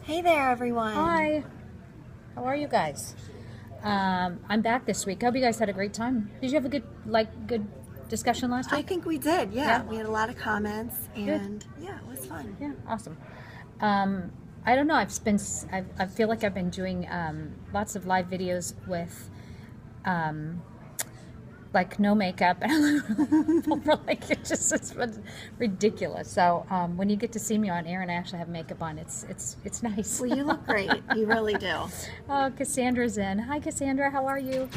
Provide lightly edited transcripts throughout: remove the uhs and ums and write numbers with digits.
Hey there, everyone. Hi. How are you guys? I'm back this week. I hope you guys had a great time. Did you have a good discussion last I week? think we did, Yeah? We had a lot of comments, Good. and yeah, it was fun. Yeah, awesome. I don't know. I feel like I've been doing lots of live videos with like no makeup and it's ridiculous. So when you get to see me on air and I actually have makeup on, it's nice. Well, you look great. You really do. Oh, Cassandra's in. Hi, Cassandra. How are you?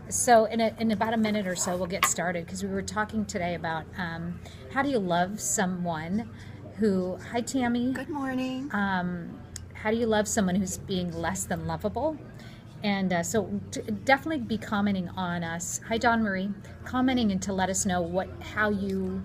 So in about a minute or so, we'll get started because we were talking today about how do you love someone who. Hi, Tammy. Good morning. How do you love someone who's being less than lovable? And so definitely be commenting on us. Hi, Dawn Marie. Commenting and to let us know how you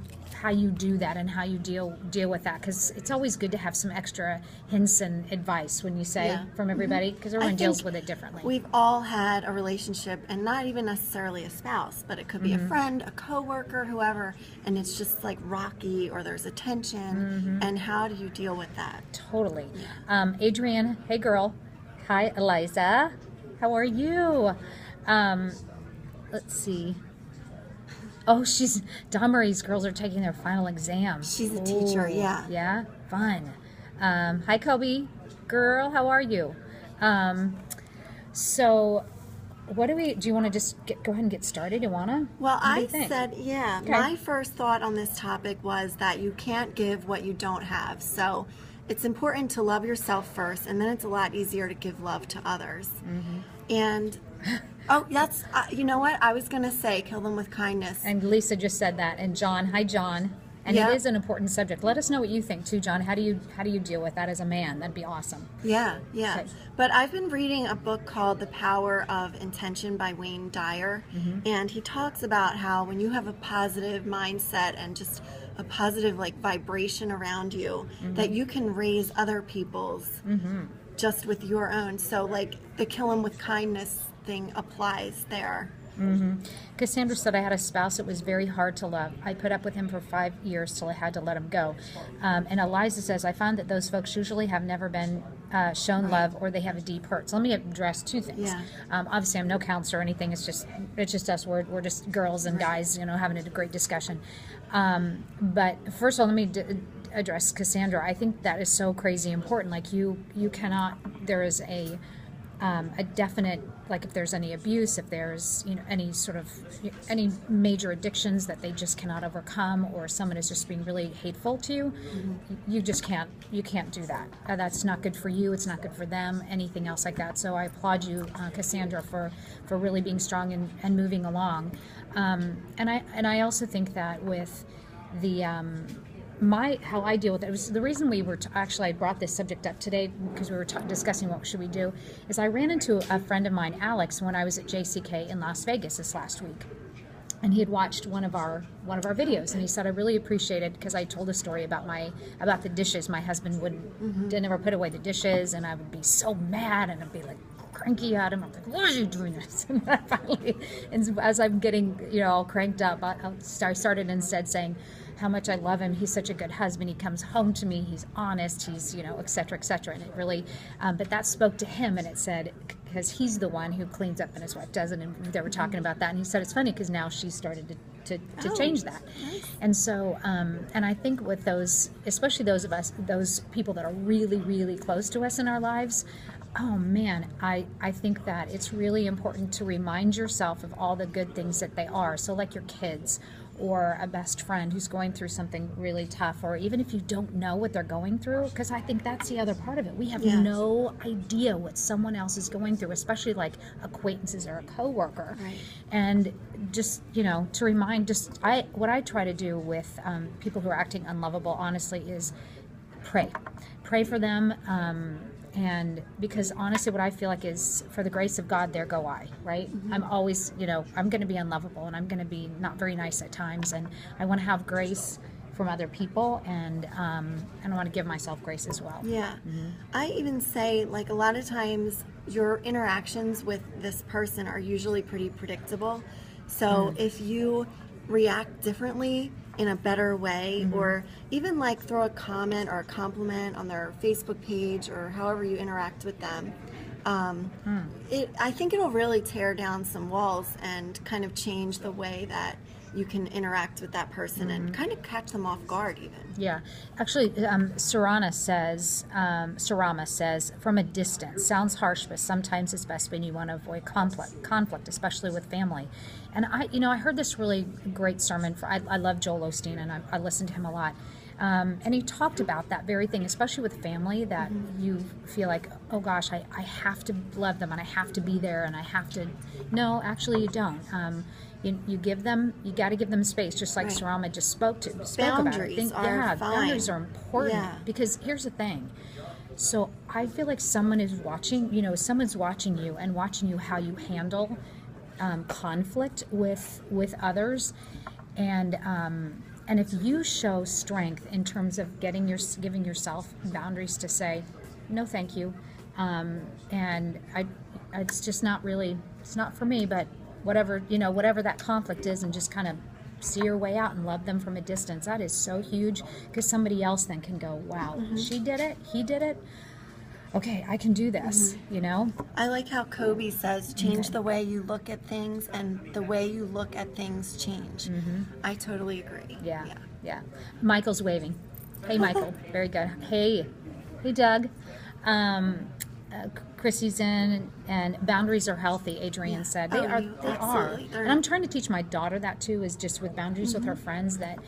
do that and how you deal with that, because it's always good to have some extra hints and advice when you say from everybody, because everyone deals with it differently. We've all had a relationship, and not even necessarily a spouse, but it could be a friend, a coworker, whoever, and it's just like rocky or there's a tension. And how do you deal with that? Totally. Adrienne, hey girl. Hi, Eliza. How are you? Let's see. Oh, Dawn Marie's girls are taking their final exam. She's a teacher, yeah. Yeah? Fun. Hi, Kobe. Girl, how are you? So, do you want to just go ahead and get started? You want to? Well, I said, yeah. Okay. My first thought on this topic was that you can't give what you don't have. So it's important to love yourself first, and then it's a lot easier to give love to others. And oh, that's you know what I was gonna say, kill them with kindness. And Lisa just said that. And John, hi John. And it is an important subject. Let us know what you think too, John. How do you deal with that as a man? That'd be awesome. Yeah. Okay. But I've been reading a book called The Power of Intention by Wayne Dyer, and he talks about how when you have a positive mindset and just a positive vibration around you, that you can raise other people's just with your own. So the kill them with kindness thing applies there. Cassandra said, I had a spouse that was very hard to love. I put up with him for 5 years till I had to let him go. And Eliza says, I found that those folks usually have never been shown love, or they have a deep hurt. So let me address two things. Yeah. Obviously, I'm no counselor or anything. It's just us. We're just girls and guys, having a great discussion. But first of all, let me address Cassandra. I think that is so crazy important. Like you cannot. There is a definite, if there's any abuse, if there's any major addictions that they just cannot overcome, or someone is just being really hateful to you, you can't do that. That's not good for you. It's not good for them. Anything else like that. So I applaud you, Cassandra, for really being strong and moving along. And I also think that with the how I deal with it, it was the reason we were actually I brought this subject up today, because we were discussing what should we do, is I ran into a friend of mine, Alex, when I was at JCK in Las Vegas this last week, and he had watched one of our videos, and he said, I really appreciated, because I told a story about the dishes. My husband didn't ever put away the dishes, and I would be so mad, and I'd be like cranky at him. I'm like, why are you doing this? And I finally, and as I'm getting all cranked up, I started instead saying how much I love him. He's such a good husband. He comes home to me. He's honest. He's et cetera, et cetera. And it really, but that spoke to him, and it said, because he's the one who cleans up and his wife doesn't. And they were talking about that, and he said it's funny because now she's started to change that. Nice. And so, and I think with those, especially those people that are really, really close to us in our lives, oh man, I think that it's really important to remind yourself of all the good things that they are. So like your kids, or a best friend who's going through something really tough, or even if you don't know what they're going through, because I think that's the other part of it. We have no idea what someone else is going through, especially like acquaintances or a coworker. Right. And just, to remind, what I try to do with people who are acting unlovable, honestly, is pray for them. And because honestly, what I feel like is, for the grace of God, there go I, right? I'm always, I'm going to be unlovable, and I'm going to be not very nice at times. And I want to have grace from other people, and I want to give myself grace as well. Yeah. I even say, a lot of times your interactions with this person are usually pretty predictable. So if you react differently, in a better way, or even like throw a comment or a compliment on their Facebook page or however you interact with them. I think it'll really tear down some walls and kind of change the way that you can interact with that person and kind of catch them off guard even. Yeah, actually, Sarama says, from a distance. Sounds harsh, but sometimes it's best when you want to avoid conflict, especially with family. And I heard this really great sermon. I love Joel Osteen, and I listened to him a lot. And he talked about that very thing, especially with family, that you feel like, oh gosh, I have to love them and I have to be there and I have to. No, actually, you don't. You give them, you got to give them space, just like Sarama just spoke Boundaries about. Boundaries are important because here's the thing. So I feel like someone is watching, someone's watching you and watching you how you handle conflict with others, and if you show strength in terms of giving yourself boundaries to say, no, thank you, and it's just not really, it's not for me, but whatever that conflict is, and just kind of see your way out and love them from a distance. That is so huge, because somebody else then can go, wow, she did it, he did it. Okay, I can do this, I like how Kobe says, change the way you look at things, and the way you look at things change. I totally agree. Yeah. Michael's waving. Hey, Michael. Very good. Hey, Doug. Chrissy's in, and boundaries are healthy, Adrienne said. They are. And I'm trying to teach my daughter that too, is just with boundaries with her friends, that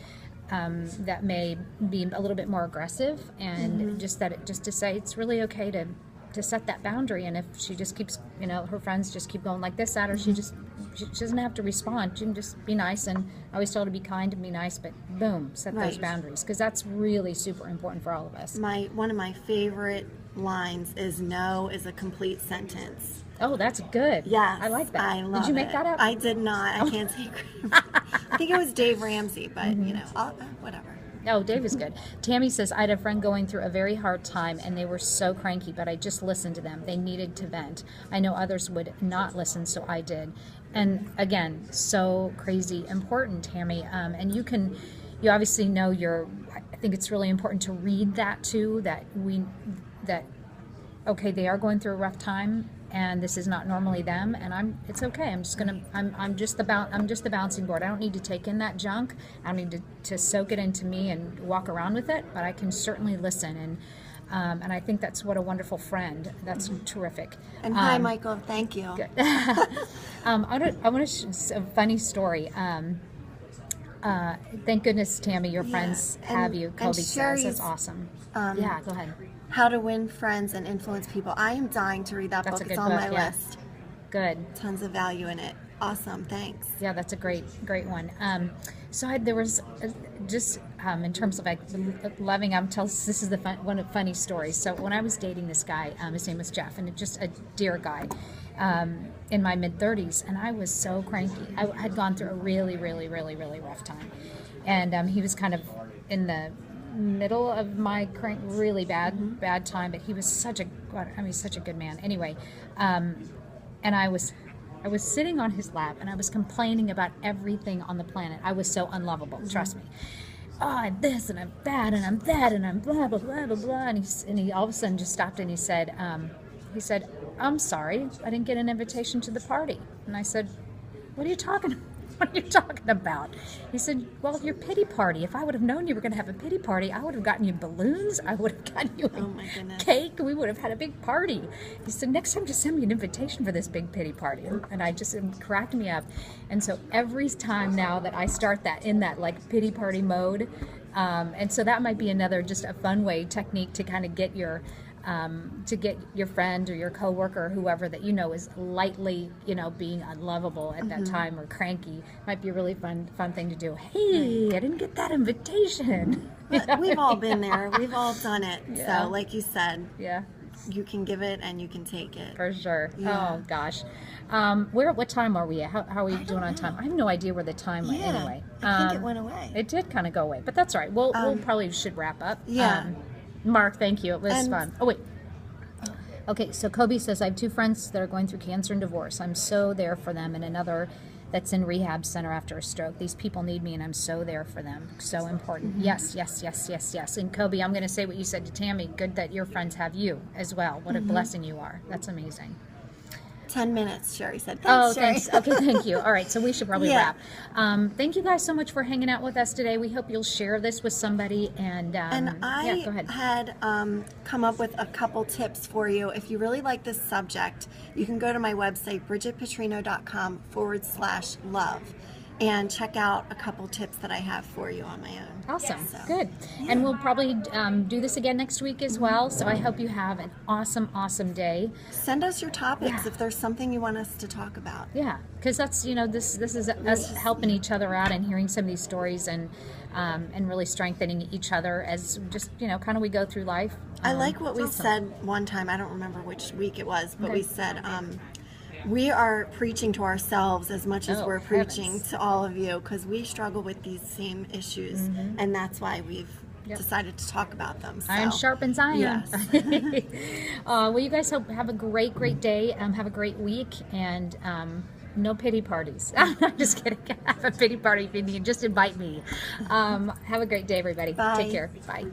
that may be a little bit more aggressive, and just to say it's really okay to set that boundary. And if she just keeps, her friends just keep going like this at her, she doesn't have to respond. She can just be nice, and I always tell her to be kind and be nice, but boom, set those boundaries, because that's really super important for all of us. One of my favorite lines is, no is a complete sentence. Oh, that's good. Yes, I like that. I love Did you make that up? I did not. I can't take credit. I think it was Dave Ramsey, but whatever. Oh, Dave is good. Tammy says, I had a friend going through a very hard time, and they were so cranky, but I just listened to them. They needed to vent. I know others would not listen, so I did. And again, so crazy important, Tammy. And you obviously know I think it's really important to read that too, that okay, they are going through a rough time, and this is not normally them, and it's okay. I'm just the bouncing board. I don't need to take in that junk. I don't need to soak it into me and walk around with it, but I can certainly listen, and I think that's what a wonderful friend. That's terrific. And hi, Michael. Thank you. Good. I want to a funny story. Thank goodness, Tammy, your friends have you. Kobe says that's awesome. Yeah, go ahead. How to Win Friends and Influence People. I am dying to read that book. It's on my list. Good. Tons of value in it. Awesome. Thanks. Yeah, that's a great one. So there was just in terms of like loving. This is one of the funny stories. So when I was dating this guy, his name was Jeff, and just a dear guy, in my mid-30s, and I was so cranky. I had gone through a really, really, really, really rough time, and he was kind of in the middle of my really bad time, but he was such a good man. Anyway, and I was sitting on his lap, and I was complaining about everything on the planet. I was so unlovable, trust me. Oh, I'm this, and I'm that, and I'm that, and I'm blah blah blah blah blah. And he all of a sudden just stopped, and he said, I'm sorry, I didn't get an invitation to the party. And I said, what are you talking about? He said, well, your pity party. If I would have known you were going to have a pity party, I would have gotten you balloons. I would have gotten you a cake. We would have had a big party. He said, next time just send me an invitation for this big pity party. And it cracked me up. And so every time now that I start that in that like pity party mode, and so that might be another just a fun technique to kind of get your friend or your coworker or whoever that is lightly being unlovable at that time or cranky. Might be a really fun thing to do. Hey, I didn't get that invitation. We've all been there. We've all done it. Yeah. So like you said, yeah, you can give it and you can take it. For sure. Yeah. Oh gosh. What time are we at? How are we doing on time? I have no idea where the time went anyway. I think it went away. It did kind of go away, but that's all right. We'll probably should wrap up. Yeah. Mark, thank you. It was fun. Oh, wait. Okay, so Kobe says, I have two friends that are going through cancer and divorce. I'm so there for them, and another that's in rehab center after a stroke. These people need me, and I'm so there for them. So important. Yes, yes, yes, yes, yes. And Kobe, I'm going to say what you said to Tammy. Good that your friends have you as well. What a blessing you are. That's amazing. 10 minutes, Sherry said. Oh, Thanks, thanks. Okay, thank you. All right, so we should probably Yeah. wrap. Thank you guys so much for hanging out with us today. We hope you'll share this with somebody. And I yeah, go ahead. had come up with a couple tips for you. If you really like this subject, you can go to my website, bridgetpetrino.com/love, and check out a couple tips that I have for you on my own. Awesome. So, Good. And we'll probably do this again next week as well. So I hope you have an awesome, awesome day. Send us your topics Yeah. if there's something you want us to talk about. Yeah, because that's, this is us helping each other out and hearing some of these stories and really strengthening each other as just, kind of we go through life. I like what it's we awesome. said one time. I don't remember which week it was, but Okay. we said we are preaching to ourselves as much as Oh, we're preaching heavens. to all of you, because we struggle with these same issues, and that's why we've Yep. decided to talk about them. So, Iron sharpens iron. Yes. Well, you guys have a great, great day. Have a great week, and no pity parties. I'm just kidding. Have a pity party if you need. Just invite me. Have a great day, everybody. Bye. Take care. Bye.